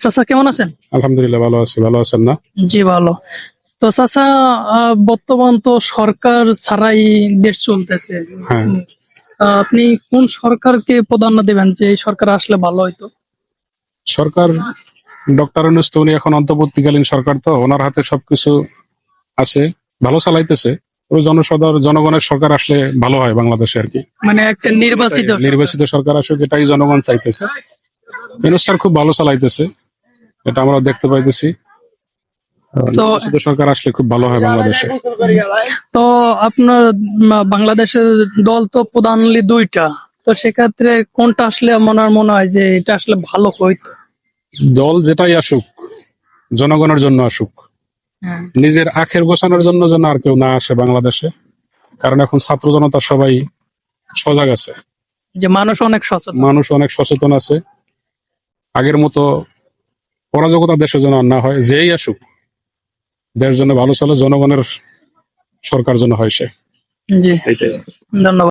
চাচা কেমন আছেন? আলহামদুলিল্লাহ ভালো আছি। ভালো আছেন না? জি ভালো। তো চাচা, বর্তমান তো সরকার ছাড়াই দেশ চলতেছে। হ্যাঁ। আপনি কোন সরকারকে প্রাধান্য দেবেন যে এই সরকার আসলে ভালো হইতো? সরকার ডক্টর ইউনূস তো উনি এখন অন্তর্বর্তীকালীন সরকার, তো ওনার হাতে সবকিছু আছে, ভালো চালাইতেছে। ওই জনগণের সরকার আসলে ভালো হয় বাংলাদেশে আর কি। মানে একটা নির্বাচিত সরকার। নির্বাচিত সরকার আসুক, এটাই জনগণ চাইতেছে। ইউনূস স্যার খুব ভালো চালাইতেছে, এটা আমরা দেখতে পাইতেছি। তো নির্বাচিত সরকার আসলে খুব ভালো হয় বাংলাদেশে। তো আপনার বাংলাদেশের দল তো প্রধানলি দুইটা, তো সেক্ষেত্রে কোনটা আসলে মনে হয় যে এটা আসলে ভালো হইতো? দল যেটাই আসুক, জনগণের জন্য আসুক। হ্যাঁ। নিজের আখের গোছানোর জন্য যেন আর কেউ না আসে বাংলাদেশে, কারণ এখন ছাত্র জনতা সবাই সজাগ আছে, যে মানুষ অনেক সচেতন। মানুষ অনেক সচেতন আছে। আগের মতো অরাজকতা দেশের জন্য আর না হয়, যেই আসুক দেশ জন্য ভালো চলে, জনগণের সরকার জন্য হয় সে। জি, এইটাই। ধন্যবাদ।